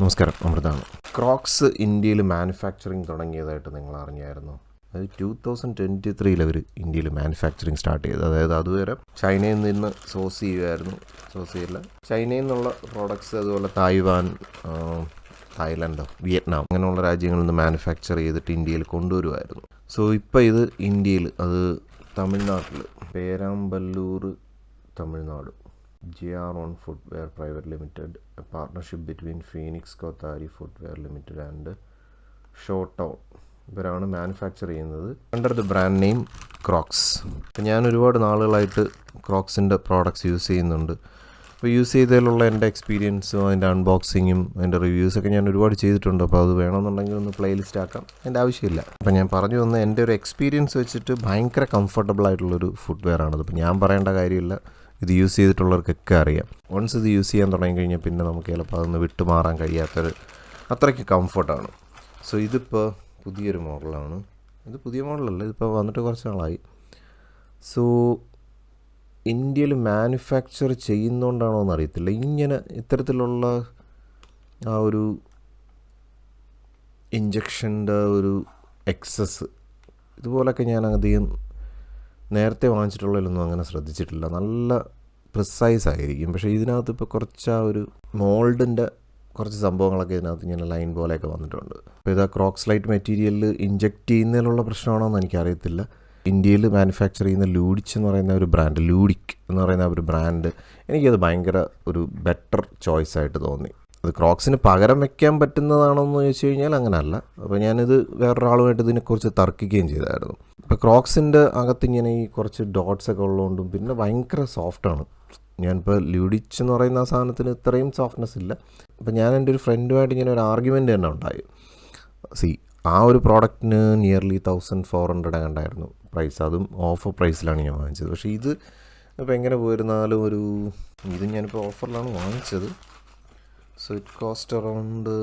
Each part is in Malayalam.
നമസ്കാരം, അമൃതാണ്. ക്രോക്സ് ഇന്ത്യയിൽ മാനുഫാക്ചറിങ് തുടങ്ങിയതായിട്ട് നിങ്ങൾ അറിഞ്ഞായിരുന്നു. അത് 2023 അവർ ഇന്ത്യയിൽ മാനുഫാക്ചറിങ് സ്റ്റാർട്ട് ചെയ്തത്. അതായത് അതുവരെ ചൈനയിൽ നിന്ന് സോഴ്സ് ചെയ്യുമായിരുന്നു. ചൈനയിൽ നിന്നുള്ള പ്രോഡക്ട്സ്, അതുപോലെ തായ്വാൻ, തായ്ലൻഡ്, വിയറ്റ്നാം അങ്ങനെയുള്ള രാജ്യങ്ങളിൽ നിന്ന് മാനുഫാക്ചർ ചെയ്തിട്ട് ഇന്ത്യയിൽ കൊണ്ടുവരുമായിരുന്നു. സോ ഇപ്പോൾ ഇത് ഇന്ത്യയിൽ, അത് തമിഴ്നാട്ടിൽ Perambalur, Tamil Nadu, GR1 Footwear Private Limited, a partnership between Phoenix Kothari Footwear Limited and Showtown, ഇവരാണ് മാനുഫാക്ചർ ചെയ്യുന്നത് under the brand name Crocs. അപ്പോൾ ഞാൻ ഒരുപാട് നാളുകളായിട്ട് ക്രോക്സിൻ്റെ പ്രോഡക്റ്റ്സ് യൂസ് ചെയ്യുന്നുണ്ട്. അപ്പോൾ യൂസ് ചെയ്തതിലുള്ള എൻ്റെ എക്സ്പീരിയൻസും അതിൻ്റെ അൺബോക്സിങ്ങും അതിൻ്റെ റിവ്യൂസൊക്കെ ഞാൻ ഒരുപാട് ചെയ്തിട്ടുണ്ട്. അപ്പോൾ അത് വേണമെന്നുണ്ടെങ്കിൽ ഒന്ന് പ്ലേലിസ്റ്റ് ആക്കാം, എൻ്റെ ആവശ്യമില്ല. അപ്പോൾ ഞാൻ പറഞ്ഞു വന്ന എൻ്റെ ഒരു എക്സ്പീരിയൻസ് വെച്ചിട്ട് ഭയങ്കര കംഫർട്ടബിൾ ആയിട്ടുള്ളൊരു ഫുട്വെയർ ആണത്. അപ്പോൾ ഞാൻ പറയേണ്ട കാര്യമില്ല, ഇത് യൂസ് ചെയ്തിട്ടുള്ളവർക്കൊക്കെ അറിയാം. വൺസ് ഇത് യൂസ് ചെയ്യാൻ തുടങ്ങിക്കഴിഞ്ഞാൽ പിന്നെ നമുക്ക് ചിലപ്പോൾ അതൊന്ന് വിട്ടുമാറാൻ കഴിയാത്തൊരു അത്രയ്ക്ക് കംഫർട്ടാണ്. സോ ഇതിപ്പോൾ പുതിയൊരു മോഡലാണ്. ഇത് പുതിയ മോഡലല്ല, ഇതിപ്പോൾ വന്നിട്ട് കുറച്ച് നാളായി. സോ ഇന്ത്യയിൽ മാനുഫാക്ചർ ചെയ്യുന്നതുകൊണ്ടാണോ എന്നറിയത്തില്ല, ഇങ്ങനെ ഇത്തരത്തിലുള്ള ആ ഒരു ഇഞ്ചക്ഷൻ്റെ ഒരു എക്സസ് ഇതുപോലൊക്കെ ഞാൻ അധികം നേരത്തെ വാങ്ങിച്ചിട്ടുള്ളതിലൊന്നും അങ്ങനെ ശ്രദ്ധിച്ചിട്ടില്ല. നല്ല പ്രിസൈസ് ആയിരിക്കും. പക്ഷേ ഇതിനകത്ത് ഇപ്പോൾ കുറച്ച് ആ ഒരു മോൾഡിൻ്റെ കുറച്ച് സംഭവങ്ങളൊക്കെ ഇതിനകത്ത് ഇങ്ങനെ ലൈൻ പോലെയൊക്കെ വന്നിട്ടുണ്ട്. അപ്പോൾ ഇത് ആ ക്രോക്സ് ലൈറ്റ് മെറ്റീരിയലിൽ ഇഞ്ചെക്റ്റ് ചെയ്യുന്നതിലുള്ള പ്രശ്നമാണോ എന്ന് എനിക്കറിയത്തില്ല. ഇന്ത്യയിൽ മാനുഫാക്ചർ ചെയ്യുന്ന ലൂഡിച്ച് എന്ന് പറയുന്ന ഒരു ബ്രാൻഡ്, ലൂഡിക് എന്ന് പറയുന്ന ഒരു ബ്രാൻഡ്, എനിക്കത് ഭയങ്കര ഒരു ബെറ്റർ ചോയ്സായിട്ട് തോന്നി. അത് ക്രോക്സിന് പകരം വയ്ക്കാൻ പറ്റുന്നതാണോ എന്ന് ചോദിച്ചു കഴിഞ്ഞാൽ അങ്ങനെയല്ല. അപ്പോൾ ഞാനിത് വേറൊരാളുമായിട്ട് ഇതിനെക്കുറിച്ച് തർക്കിക്കുകയും ചെയ്തായിരുന്നു. ഇപ്പോൾ ക്രോക്സിൻ്റെ അകത്തിങ്ങനെ ഈ കുറച്ച് ഡോട്ട്സൊക്കെ ഉള്ളതുകൊണ്ടും പിന്നെ ഭയങ്കര സോഫ്റ്റാണ്. ഞാനിപ്പോൾ ലൂഡിച്ച് എന്ന് പറയുന്ന ആ സാധനത്തിന് ഇത്രയും സോഫ്റ്റ്നെസ് ഇല്ല. അപ്പോൾ ഞാൻ എൻ്റെ ഒരു ഫ്രണ്ടുമായിട്ട് ഇങ്ങനെ ഒരു ആർഗ്യുമെൻ്റ് തന്നെ ഉണ്ടായി. ആ ഒരു പ്രോഡക്റ്റിന് നിയർലി 1400 കണ്ടായിരുന്നു പ്രൈസ്. അതും ഓഫർ പ്രൈസിലാണ് ഞാൻ വാങ്ങിച്ചത്. പക്ഷേ ഇത് ഇപ്പോൾ എങ്ങനെ പോയിരുന്നാലും ഇത് ഞാനിപ്പോൾ ഓഫറിലാണ് വാങ്ങിച്ചത്. So it cost around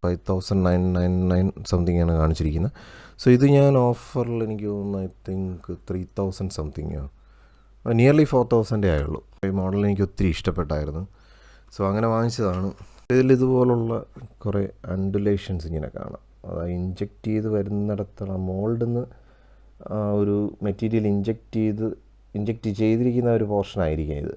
5999 something ആണ് കാണിച്ചിരിക്കുന്നത്. സോ ഇത് ഞാൻ ഓഫറിൽ എനിക്ക് തോന്നുന്നു ഐ തിങ്ക് 3000 സംതിങ്, നിയർലി 4000 ആയുള്ളൂ. ഈ മോഡൽ എനിക്ക് ഒത്തിരി ഇഷ്ടപ്പെട്ടായിരുന്നു. സോ അങ്ങനെ വാങ്ങിച്ചതാണ്. ഇതുപോലുള്ള കുറേ അൻഡുലേഷൻസ് ഇങ്ങനെ കാണാം. അതായത് ഇഞ്ചെക്റ്റ് ചെയ്ത് വരുന്നിടത്തുള്ള മോൾഡിൽ നിന്ന് ഒരു മെറ്റീരിയൽ ഇഞ്ചെക്റ്റ് ചെയ്തിരിക്കുന്ന ഒരു പോർഷനായിരിക്കും ഇത്.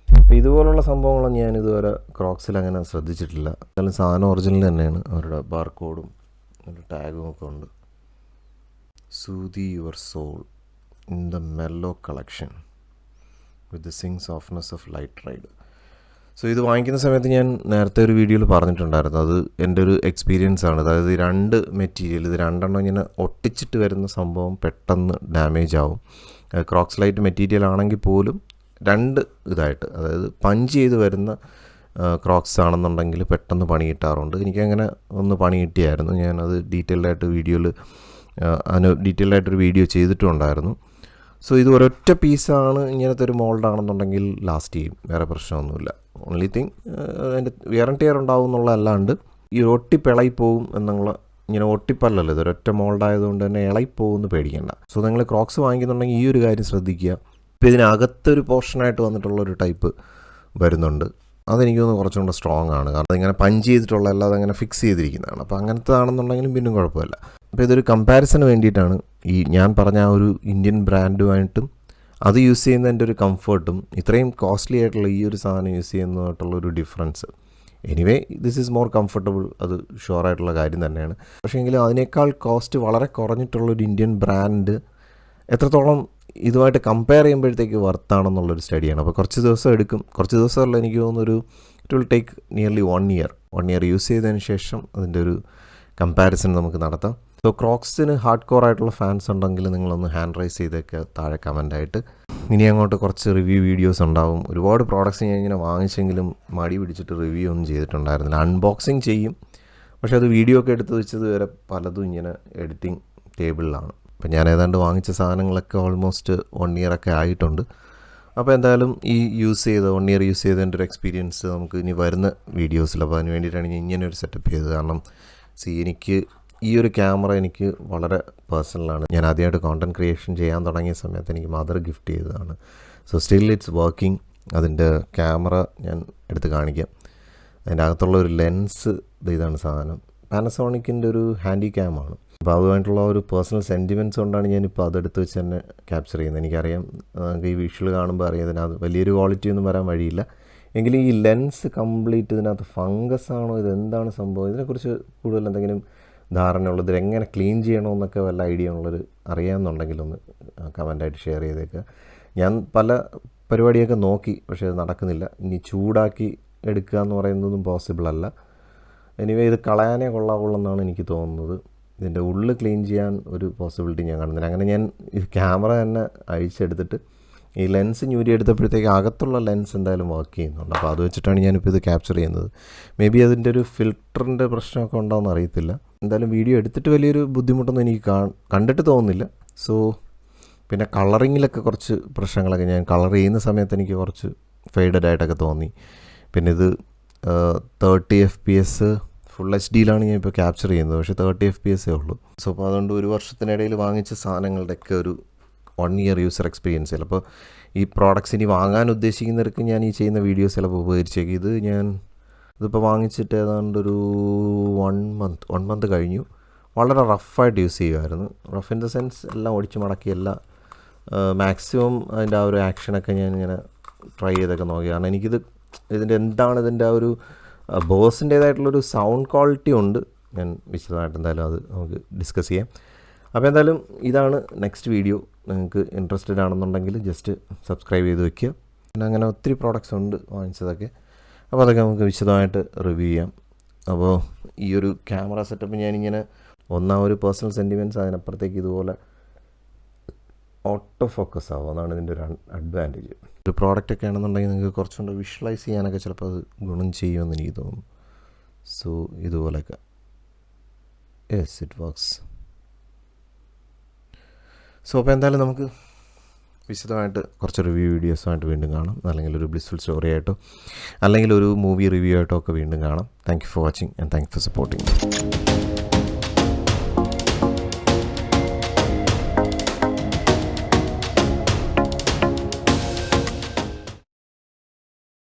അപ്പോൾ ഇതുപോലുള്ള സംഭവങ്ങളൊന്നും ഞാൻ ഇതുവരെ ക്രോക്സിൽ അങ്ങനെ ശ്രദ്ധിച്ചിട്ടില്ല. എന്നാലും സാധനം ഒറിജിനൽ തന്നെയാണ്. അവരുടെ ബാർകോഡും ഒരു ടാഗും ഒക്കെ ഉണ്ട്. Soothe your soul in the mellow collection with the sing softness of light ride. So ഇത് വാങ്ങിക്കുന്ന സമയത്ത് ഞാൻ നേരത്തെ ഒരു വീഡിയോയിൽ പറഞ്ഞിട്ടുണ്ടായിരുന്നു, അത് എൻ്റെ ഒരു എക്സ്പീരിയൻസ് ആണ്. അതായത് ഈ രണ്ട് മെറ്റീരിയൽ, ഇത് രണ്ടെണ്ണം ഇങ്ങനെ ഒട്ടിച്ചിട്ട് വരുന്ന സംഭവം പെട്ടെന്ന് ഡാമേജ് ആവും. ക്രോക്സ് ലൈറ്റ് മെറ്റീരിയൽ ആണെങ്കിൽ പോലും രണ്ട് ഇതായിട്ട്, അതായത് പഞ്ച് ചെയ്ത് വരുന്ന ക്രോക്സ് ആണെന്നുണ്ടെങ്കിൽ പെട്ടെന്ന് പണി കിട്ടാറുണ്ട്. എനിക്കങ്ങനെ ഒന്ന് പണി കിട്ടിയായിരുന്നു. ഞാനത് ഡീറ്റെയിൽഡായിട്ടൊരു വീഡിയോ ചെയ്തിട്ടുണ്ടായിരുന്നു. സോ ഇത് ഒരൊറ്റ പീസാണ്, ഇങ്ങനത്തെ ഒരു മോൾഡാണെന്നുണ്ടെങ്കിൽ ലാസ്റ്റ് ചെയ്യും, വേറെ പ്രശ്നമൊന്നുമില്ല. ഓൺലി തിങ് അതിൻ്റെ വിയർ ആൻഡ് ടിയർ ഉണ്ടാവും എന്നുള്ളതല്ലാണ്ട് ഈ ഒട്ടിപ്പിളയിപ്പോവും എന്നുള്ള, ഇങ്ങനെ ഒട്ടിപ്പല്ലല്ലോ, ഇതൊരൊറ്റ മോൾഡായതുകൊണ്ട് തന്നെ ഇളയിപ്പോകുമെന്ന് പേടിക്കേണ്ട. സോ നിങ്ങൾ ക്രോക്സ് വാങ്ങിക്കുന്നുണ്ടെങ്കിൽ ഈ ഒരു കാര്യം ശ്രദ്ധിക്കുക. ഇപ്പോൾ ഇതിനകത്തൊരു പോർഷനായിട്ട് വന്നിട്ടുള്ളൊരു ടൈപ്പ് വരുന്നുണ്ട്. അതെനിക്ക് തോന്നുന്നു കുറച്ചും കൂടെ സ്ട്രോങ് ആണ്. കാരണം അതിങ്ങനെ പഞ്ച് ചെയ്തിട്ടുള്ള, അല്ലാതെ അങ്ങനെ ഫിക്സ് ചെയ്തിരിക്കുന്നതാണ്. അപ്പോൾ അങ്ങനത്തെ ആണെന്നുണ്ടെങ്കിലും പിന്നും കുഴപ്പമില്ല. അപ്പോൾ ഇതൊരു കമ്പാരിസന് വേണ്ടിയിട്ടാണ് ഈ ഞാൻ പറഞ്ഞ ആ ഒരു ഇന്ത്യൻ ബ്രാൻഡുമായിട്ടും അത് യൂസ് ചെയ്യുന്നതിൻ്റെ ഒരു കംഫർട്ടും ഇത്രയും കോസ്റ്റ്ലി ആയിട്ടുള്ള ഈ ഒരു സാധനം യൂസ് ചെയ്യുന്നതായിട്ടുള്ളൊരു difference. Anyway this is more comfortable, അത് ഷുവറായിട്ടുള്ള കാര്യം തന്നെയാണ്. പക്ഷേ എങ്കിലും അതിനേക്കാൾ കോസ്റ്റ് വളരെ കുറഞ്ഞിട്ടുള്ളൊരു ഇന്ത്യൻ ബ്രാൻഡ് എത്രത്തോളം ഇതുമായിട്ട് കമ്പയർ ചെയ്യുമ്പോഴത്തേക്ക് വർത്താണെന്നുള്ളൊരു സ്റ്റഡിയാണ്. അപ്പോൾ കുറച്ച് ദിവസം എടുക്കും. കുറച്ച് ദിവസമല്ല, എനിക്ക് തോന്നുന്നൊരു it will take nearly 1 year use ചെയ്തതിന് ശേഷം അതിൻ്റെ ഒരു കമ്പാരിസൺ നമുക്ക് നടത്താം. സോ ക്രോക്സിന് ഹാർഡ് കോർ ആയിട്ടുള്ള ഫാൻസ് ഉണ്ടെങ്കിൽ നിങ്ങളൊന്ന് ഹാൻഡ് റൈസ് ചെയ്തൊക്കെ താഴെ കമൻ്റായിട്ട്. ഇനി അങ്ങോട്ട് കുറച്ച് റിവ്യൂ വീഡിയോസ് ഉണ്ടാവും. ഒരുപാട് പ്രോഡക്റ്റ്സ് ഞാൻ ഇങ്ങനെ വാങ്ങിച്ചെങ്കിലും മടി പിടിച്ചിട്ട് റിവ്യൂ ഒന്നും ചെയ്തിട്ടുണ്ടായിരുന്നില്ല. അൺബോക്സിങ് ചെയ്യും, പക്ഷേ അത് വീഡിയോ ഒക്കെ എടുത്ത് വെച്ചത് വരെ പലതും ഇങ്ങനെ എഡിറ്റിംഗ് ടേബിളിലാണ്. അപ്പം ഞാൻ ഏതാണ്ട് വാങ്ങിച്ച സാധനങ്ങളൊക്കെ ഓൾമോസ്റ്റ് 1 ഇയർ ആയിട്ടുണ്ട്. അപ്പോൾ എന്തായാലും ഈ 1 ഇയർ യൂസ് ചെയ്തതിൻ്റെ ഒരു എക്സ്പീരിയൻസ് നമുക്ക് ഇനി വരുന്ന വീഡിയോസിൽ, അപ്പോൾ അതിന് വേണ്ടിയിട്ടാണ് ഞാൻ ഇങ്ങനെ ഒരു സെറ്റപ്പ് ചെയ്തത്. കാരണം എനിക്ക് ഈ ഒരു ക്യാമറ എനിക്ക് വളരെ പേഴ്സണലാണ്. ഞാൻ ആദ്യമായിട്ട് കോണ്ടൻറ്റ് ക്രിയേഷൻ ചെയ്യാൻ തുടങ്ങിയ സമയത്ത് എനിക്ക് മദർ ഗിഫ്റ്റ് ചെയ്തതാണ്. So still it's working. അതിൻ്റെ ക്യാമറ ഞാൻ എടുത്ത് കാണിക്കാം. അതിൻ്റെ അകത്തുള്ള ഒരു ലെൻസ് ഇതാണ് സാധനം. പാനസോണിക്കിൻ്റെ ഒരു ഹാൻഡി ക്യാമാണ്. അപ്പോൾ അതുമായിട്ടുള്ള ഒരു പേഴ്സണൽ സെൻറ്റിമെൻറ്റ്സ് കൊണ്ടാണ് ഞാനിപ്പോൾ അതെടുത്ത് വെച്ച് തന്നെ ക്യാപ്ചർ ചെയ്യുന്നത്. എനിക്കറിയാം ഈ വിഷ്വൽ കാണുമ്പോൾ അറിയാം ഇതിനകത്ത് വലിയൊരു ക്വാളിറ്റി ഒന്നും വരാൻ വഴിയില്ല. എങ്കിലും ഈ ലെൻസ് കംപ്ലീറ്റ് ഇതിനകത്ത് ഫംഗസ് ആണോ, ഇതെന്താണ് സംഭവം, ഇതിനെക്കുറിച്ച് കൂടുതൽ എന്തെങ്കിലും ധാരണയുള്ളത്, ഇതെങ്ങനെ ക്ലീൻ ചെയ്യണമെന്നൊക്കെ വല്ല ഐഡിയ ഉള്ളൊരു അറിയാമെന്നുണ്ടെങ്കിൽ ഒന്ന് കമൻ്റായിട്ട് ഷെയർ ചെയ്തേക്കുക. ഞാൻ പല പരിപാടിയൊക്കെ നോക്കി, പക്ഷേ അത് നടക്കുന്നില്ല. ഇനി ചൂടാക്കി എടുക്കുക എന്ന് പറയുന്നതും പോസിബിൾ അല്ല. എനിവേ ഇത് കളയാനേ കൊള്ളാവുള്ളെന്നാണ് എനിക്ക് തോന്നുന്നത്. ഇതിൻ്റെ ഉള്ളിൽ ക്ലീൻ ചെയ്യാൻ ഒരു പോസിബിലിറ്റി ഞാൻ കാണുന്നില്ല. അങ്ങനെ ഞാൻ ഈ ക്യാമറ തന്നെ അഴിച്ചെടുത്തിട്ട് ഈ ലെൻസ് ഞൂരി എടുത്തപ്പോഴത്തേക്ക് അകത്തുള്ള ലെൻസ് എന്തായാലും വർക്ക് ചെയ്യുന്നുണ്ട്. അപ്പോൾ അത് വെച്ചിട്ടാണ് ഞാനിപ്പോൾ ഇത് ക്യാപ്ചർ ചെയ്യുന്നത്. മേ ബി അതിൻ്റെ ഒരു ഫിൽറ്ററിൻ്റെ പ്രശ്നമൊക്കെ ഉണ്ടാവുമെന്ന് അറിയത്തില്ല. എന്തായാലും വീഡിയോ എടുത്തിട്ട് വലിയൊരു ബുദ്ധിമുട്ടൊന്നും എനിക്ക് കണ്ടിട്ട് തോന്നുന്നില്ല. സോ പിന്നെ കളറിങ്ങിലൊക്കെ കുറച്ച് പ്രശ്നങ്ങളൊക്കെ, ഞാൻ കളർ ചെയ്യുന്ന സമയത്ത് എനിക്ക് കുറച്ച് ഫെയ്ഡഡ് ആയിട്ടൊക്കെ തോന്നി. പിന്നെ ഇത് 30 FPS ഫുൾ HD-യിലാണ് ഞാൻ ഇപ്പോൾ ക്യാപ്ചർ ചെയ്യുന്നത്. പക്ഷേ 30 FPS ഉള്ളൂ. സോ അപ്പോൾ അതുകൊണ്ട് ഒരു വർഷത്തിനിടയിൽ വാങ്ങിച്ച സാധനങ്ങളുടെയൊക്കെ ഒരു 1 ഇയർ യൂസർ എക്സ്പീരിയൻസ്. ചിലപ്പോൾ ഈ പ്രോഡക്റ്റ്സ് ഇനി വാങ്ങാൻ ഉദ്ദേശിക്കുന്നവർക്ക് ഞാൻ ഈ ചെയ്യുന്ന വീഡിയോസ് ചിലപ്പോൾ ഉപകരിച്ചേക്കും. ഇതിപ്പോൾ വാങ്ങിച്ചിട്ട് ഏതാണ്ട് ഒരു 1 മന്ത് കഴിഞ്ഞു. വളരെ റഫായിട്ട് യൂസ് ചെയ്യുമായിരുന്നു. റഫ് ഇൻ ദ സെൻസ് എല്ലാം ഒടിച്ച് മടക്കി എല്ലാം മാക്സിമം അതിൻ്റെ ആ ഒരു ആക്ഷനൊക്കെ ഞാൻ ഇങ്ങനെ ട്രൈ ചെയ്തൊക്കെ നോക്കി. കാരണം ഇതിൻ്റെ ആ ഒരു ബോസിൻ്റേതായിട്ടുള്ളൊരു സൗണ്ട് ക്വാളിറ്റി ഉണ്ട്. ഞാൻ വിശദമായിട്ട് എന്തായാലും അത് നമുക്ക് ഡിസ്കസ് ചെയ്യാം. അപ്പോൾ എന്തായാലും ഇതാണ് നെക്സ്റ്റ് വീഡിയോ. നിങ്ങൾക്ക് ഇൻട്രസ്റ്റഡ് ആണെന്നുണ്ടെങ്കിൽ ജസ്റ്റ് സബ്സ്ക്രൈബ് ചെയ്ത് വെക്കുക. പിന്നെ അങ്ങനെ ഒത്തിരി പ്രോഡക്റ്റ്സ് ഉണ്ട് വാങ്ങിച്ചതൊക്കെ. അപ്പോൾ അതൊക്കെ നമുക്ക് വിശദമായിട്ട് റിവ്യൂ ചെയ്യാം. അപ്പോൾ ഈ ഒരു ക്യാമറ സെറ്റപ്പ് ഞാനിങ്ങനെ ഒരു പേഴ്സണൽ സെൻറ്റിമെൻറ്റ്സ്, അതിനപ്പുറത്തേക്ക് ഇതുപോലെ ഓട്ടോ ഫോക്കസ് ആവും. അതാണ് ഇതിൻ്റെ ഒരു അഡ്വാൻറ്റേജ്. ഒരു പ്രോഡക്റ്റൊക്കെ ആണെന്നുണ്ടെങ്കിൽ നിങ്ങൾക്ക് കുറച്ചുകൂടെ വിഷ്വലൈസ് ചെയ്യാനൊക്കെ ചിലപ്പോൾ അത് ഗുണം ചെയ്യുമെന്ന് എനിക്ക് തോന്നുന്നു. സോ ഇതുപോലെയൊക്കെ യെസ് ഇറ്റ് വർക്ക്സ്. സോ അപ്പോൾ എന്തായാലും നമുക്ക് വിശദമായിട്ട് കുറച്ച് റിവ്യൂ വീഡിയോസുമായിട്ട് വീണ്ടും കാണാം. അല്ലെങ്കിൽ ഒരു ബ്ലിസ്ഫുൾ സ്റ്റോറി ആയിട്ടോ അല്ലെങ്കിൽ ഒരു മൂവി റിവ്യൂ ആയിട്ടോ ഒക്കെ വീണ്ടും കാണാം. Thank you for watching and thank you for supporting.